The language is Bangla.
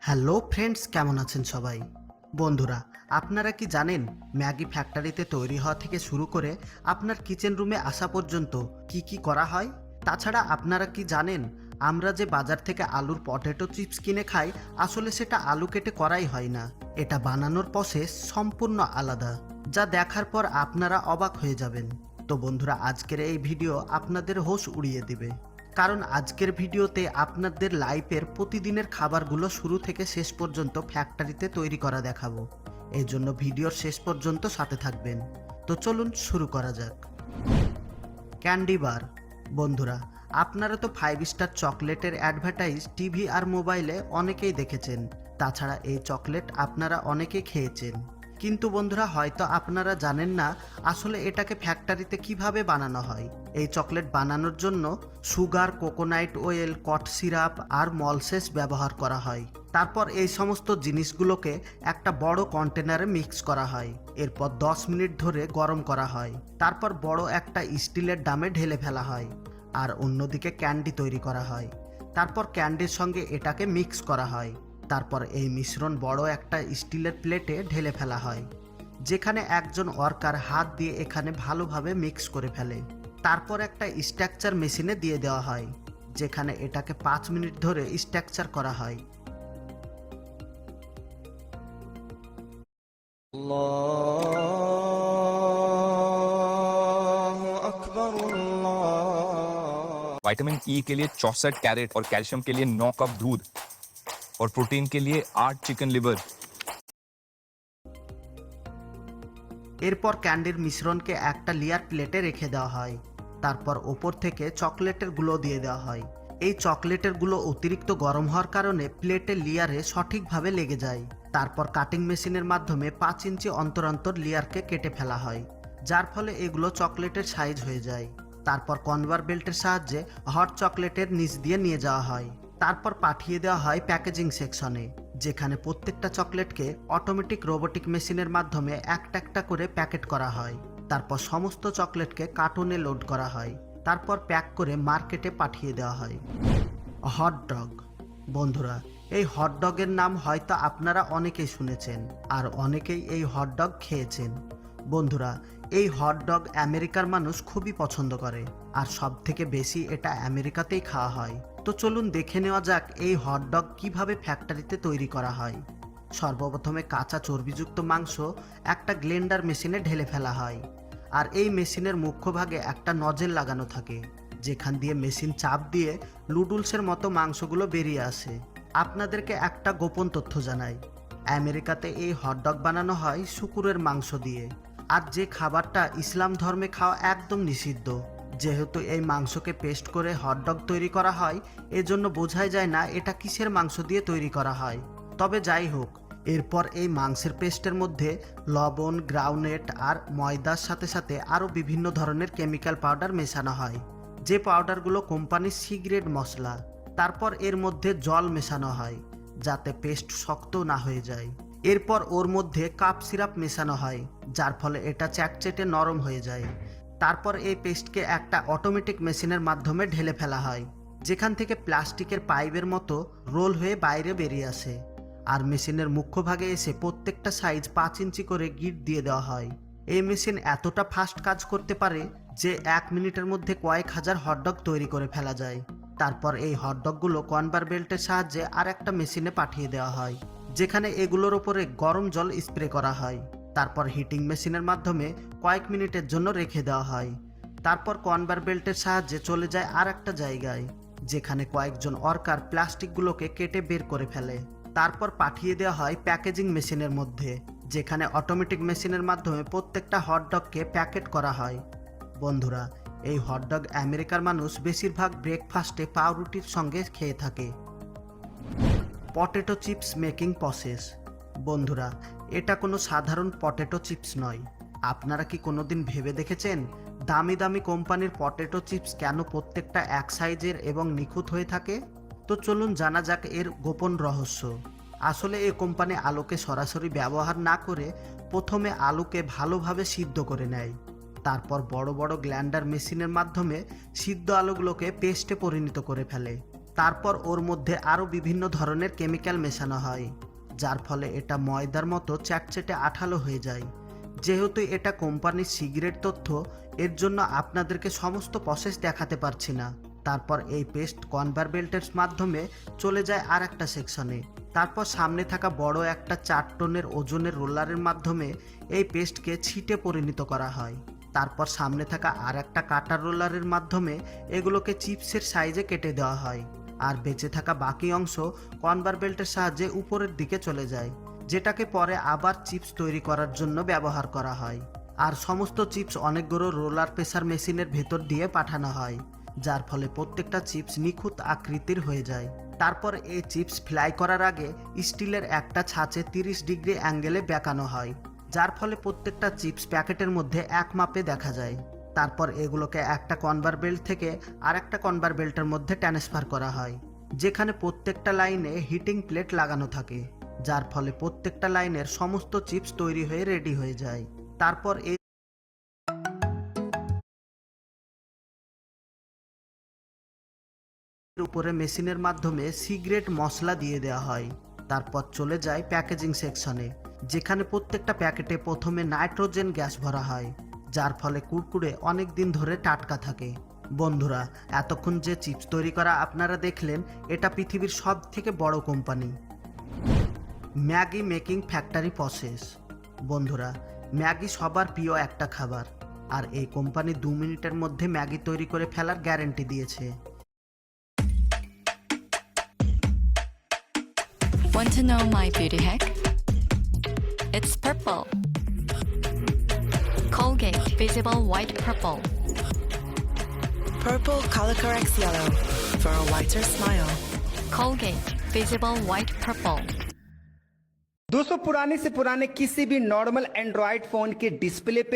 হ্যালো ফ্রেন্ডস, কেমন আছেন সবাই? বন্ধুরা, আপনারা কি জানেন ম্যাগি ফ্যাক্টরিতে তৈরি হওয়া থেকে শুরু করে আপনার কিচেন রুমে আসা পর্যন্ত কি কি করা হয়? তাছাড়া আপনারা কি জানেন আমরা যে বাজার থেকে আলুর পটেটো চিপস কিনে খাই, আসলে সেটা আলু কেটে করাই হয় না। এটা বানানোর প্রসেস সম্পূর্ণ আলাদা, যা দেখার পর আপনারা অবাক হয়ে যাবেন। তো বন্ধুরা, আজকের এই ভিডিও আপনাদের হোশ উড়িয়ে দিবে, কারণ আজকের ভিডিওতে আপনাদের লাইফের প্রতিদিনের খাবারগুলো শুরু থেকে শেষ পর্যন্ত ফ্যাক্টরিতে তৈরি করা দেখাবো। এই জন্য ভিডিওর শেষ পর্যন্ত সাথে থাকবেন। তো চলুন শুরু করা যাক। ক্যান্ডি বার। বন্ধুরা, আপনারা তো 5 স্টার চকলেটের অ্যাডভার্টাইজ টিভি আর মোবাইলে অনেকেই দেখেছেন। তাছাড়া এই চকলেট আপনারা অনেকেই খেয়েছেন, কিন্তু বন্ধুরা হয়তো আপনারা জানেন না আসলে এটাকে ফ্যাক্টরিতে কিভাবে বানানো হয়। এই চকলেট বানানোর জন্য সুগার, কোকোনাট অয়েল, কট সিরাপ আর মলসেস ব্যবহার করা হয়। তারপর এই সমস্ত জিনিসগুলোকে একটা বড় কন্টেনারে মিক্স করা হয়। এরপর 10 মিনিট ধরে গরম করা হয়। তারপর বড় একটা স্টিলের ড্রামে ঢেলে ফেলা হয়, আর অন্যদিকে ক্যান্ডি তৈরি করা হয়। তারপর ক্যান্ডির সঙ্গে এটাকে মিক্স করা হয়। তারপর এই মিশ্রণ বড় একটা স্টিলের প্লেটে ঢেলে ফেলা হয়, যেখানে একজন ওয়ার্কার হাত দিয়ে এখানে ভালোভাবে মিক্স করে ফেলে। তারপর একটা স্ট্রাকচার মেশিনে দিয়ে দেওয়া হয়, যেখানে এটাকে 5 মিনিট ধরে স্ট্রাকচার করা হয়। विटामिन ई के लिए 64 कैरेट और कैल्शियम के लिए 9 कप दूध और प्रोटीन के लिए 8 चिकन लिवर। এরপর ক্যান্ডির মিশ্রণকে একটা লেয়ার প্লেটে রেখে দেওয়া হয়। তারপর ওপর থেকে চকলেটের গুঁড়ো দিয়ে দেওয়া হয়। এই চকলেটের গুঁড়ো অতিরিক্ত গরম হওয়ার কারণে প্লেটের লেয়ারে সঠিকভাবে লেগে যায়। তারপর কাটিং মেশিনের মাধ্যমে 5 ইঞ্চি অন্তর অন্তর লেয়ারকে কেটে ফেলা হয়, যার ফলে এগুলো চকলেটের সাইজ হয়ে যায়। তারপর কনভার বেল্টের সাহায্যে হট চকলেটের নিচ দিয়ে নিয়ে যাওয়া হয়। তারপর পাঠিয়ে দেওয়া হয় প্যাকেজিং সেকশনে, যেখানে প্রত্যেকটা চকলেটকে অটোমেটিক রোবোটিক মেশিনের মাধ্যমে একটা একটা করে প্যাকেট করা হয়। তারপর সমস্ত চকলেটকে কার্টুনে লোড করা হয়। তারপর প্যাক করে মার্কেটে পাঠিয়ে দেওয়া হয়। হটডগ। বন্ধুরা, এই হটডগের নাম হয়তো আপনারা অনেকেই শুনেছেন, আর অনেকেই এই হটডগ খেয়েছেন। বন্ধুরা, এই হটডগ আমেরিকার মানুষ খুবই পছন্দ করে, আর সব থেকে বেশি এটা আমেরিকাতেই খাওয়া হয়। তো চলুন দেখে নেওয়া যাক এই হটডগ কিভাবে ফ্যাক্টরিতে তৈরি করা হয়। সর্বপ্রথমে কাঁচা চর্বিযুক্ত মাংস একটা গ্লেন্ডার মেশিনে ঢেলে ফেলা হয়, আর এই মেশিনের মুখ্য ভাগে একটা নজেল লাগানো থাকে, যেখান দিয়ে মেশিন চাপ দিয়ে নুডলসের মতো মাংসগুলো বেরিয়ে আসে। আপনাদেরকে একটা গোপন তথ্য জানাই, আমেরিকাতে এই হটডগ বানানো হয় শূকরের মাংস দিয়ে, আর যে খাবারটা ইসলাম ধর্মে খাওয়া একদম নিষিদ্ধ। যেহেতু এই মাংসকে পেস্ট করে হটডগ তৈরি করা হয়, এজন্য বোঝাই যায় না এটা কিসের মাংস দিয়ে তৈরি করা হয়। তবে যাই হোক, এরপর এই মাংসের পেস্টের মধ্যে লবণ, গ্রাউন্ডনাট আর ময়দার সাথে সাথে আরও বিভিন্ন ধরনের কেমিক্যাল পাউডার মেশানো হয়, যে পাউডারগুলো কোম্পানির সিগ্রেট মশলা। তারপর এর মধ্যে জল মেশানো হয়, যাতে পেস্ট শক্ত না হয়ে যায়। এরপর ওর মধ্যে কাপ সিরাপ মেশানো হয়, যার ফলে এটা চ্যাটচেটে নরম হয়ে যায়। তারপর এই পেস্টকে একটা অটোমেটিক মেশিনের মাধ্যমে ঢেলে ফেলা হয়, যেখান থেকে প্লাস্টিকের পাইপের মতো রোল হয়ে বাইরে বেরিয়ে আসে, আর মেশিনের মুখ্য ভাগে এসে প্রত্যেকটা সাইজ 5 ইঞ্চি করে গিট দিয়ে দেওয়া হয়। এই মেশিন এতটা ফাস্ট কাজ করতে পারে যে 1 মিনিটের মধ্যে কয়েক হাজার হটডগ তৈরি করে ফেলা যায়। তারপর এই হটডগগুলো কনভার বেল্টের সাহায্যে আর একটা মেশিনে পাঠিয়ে দেওয়া হয়, যেখানে এগুলোর ওপরে গরম জল স্প্রে করা হয়। তারপর হিটিং মেশিনের মাধ্যমে কয়েক মিনিটের জন্য রেখে দেওয়া হয়। তারপর কনভার বেল্টের সাহায্যে চলে যায় আর একটা জায়গায়, যেখানে কয়েকজন ওয়ার্কার প্লাস্টিকগুলোকে কেটে বের করে ফেলে। তারপর পাঠিয়ে দেওয়া হয় প্যাকেজিং মেশিনের মধ্যে, যেখানে অটোমেটিক মেশিনের মাধ্যমে প্রত্যেকটা হটডগকে প্যাকেট করা হয়। বন্ধুরা, এই হটডগ আমেরিকার মানুষ বেশিরভাগ ব্রেকফাস্টে পাউরুটির সঙ্গে খেয়ে থাকে। Potato chips making process. বন্ধুরা, এটা কোনো সাধারণ পটেটো চিপস নয়। আপনারা কি কোনোদিন ভেবে দেখেছেন দামি দামি কোম্পানির পটেটো চিপস কেন প্রত্যেকটা এক সাইজের এবং নিখুঁত হয়ে থাকে? তো চলুন জানা যাক এর গোপন রহস্য। আসলে এই কোম্পানি আলুকে সরাসরি ব্যবহার না করে প্রথমে আলুকে ভালোভাবে সিদ্ধ করে নেয়। তারপর বড় বড় গ্ল্যান্ডার মেশিনের মাধ্যমে সিদ্ধ আলুগুলোকে পেস্টে পরিণত করে ফেলে। তারপর ওর মধ্যে আরও বিভিন্ন ধরনের কেমিক্যাল মেশানো হয়, যার ফলে এটা ময়দার মতো চ্যাটচ্যাটে আঠালো হয়ে যায়। যেহেতু এটা কোম্পানির সিগারেট তথ্য, এর জন্য আপনাদেরকে সমস্ত প্রসেস দেখাতে পারছি না। তারপর এই পেস্ট কনভেয়ার বেল্টের মাধ্যমে চলে যায় আর একটা সেকশনে। তারপর সামনে থাকা বড় একটা 4 টনের ওজনের রোলারের মাধ্যমে এই পেস্টকে ছিটে পরিণত করা হয়। তারপর সামনে থাকা আর একটা কাটার রোলারের মাধ্যমে এগুলোকে চিপসের সাইজে কেটে দেওয়া হয়, আর বেঁচে থাকা বাকি অংশ কনভেয়ার বেল্টের সাহায্যে উপরের দিকে চলে যায়, যেটাকে পরে আবার চিপস তৈরি করার জন্য ব্যবহার করা হয়। আর সমস্ত চিপস অনেকগুলো রোলার প্রেসার মেশিনের ভেতর দিয়ে পাঠানো হয়, যার ফলে প্রত্যেকটা চিপস নিখুঁত আকৃতির হয়ে যায়। তারপর এই চিপস ফ্লাই করার আগে স্টিলের একটা ছাঁচে 30 ডিগ্রি অ্যাঙ্গেলে বেঁকানো হয়, যার ফলে প্রত্যেকটা চিপস প্যাকেটের মধ্যে এক মাপে দেখা যায়। তারপর এগুলোকে একটা কনভেয়ার বেল্ট থেকে আরেকটা কনভেয়ার বেল্টের মধ্যে ট্রান্সফার করা হয়, যেখানে প্রত্যেকটা লাইনে হিটিং প্লেট লাগানো থাকে, যার ফলে প্রত্যেকটা লাইনের সমস্ত চিপস তৈরি হয়ে রেডি হয়ে যায়। তারপর এই উপরে মেশিনের মাধ্যমে সিগারেট মশলা দিয়ে দেওয়া হয়। তারপর চলে যায় প্যাকেজিং সেকশনে, যেখানে প্রত্যেকটা প্যাকেটে প্রথমে নাইট্রোজেন গ্যাস ভরা হয়, যার ফলে কুরকুরে অনেক দিন ধরে টাটকা থাকে। বন্ধুরা, এতক্ষণ যে চিপস তৈরি করা আপনারা দেখলেন, এটা পৃথিবীর সব থেকে বড় company Maggi making factory process. বন্ধুরা, ম্যাগি সবার প্রিয় একটা খাবার, আর এই কোম্পানি 2 মিনিটের মধ্যে ম্যাগি তৈরি করে ফেলার গ্যারান্টি দিয়েছে। Want to know my beauty hack? It's purple. Colgate Visible White Purple. Purple color corrects yellow for a whiter smile. Colgate Visible White Purple. दोस्तों, पुराने से पुराने किसी भी नॉर्मल एंड्रॉयड फोन के डिस्प्ले पे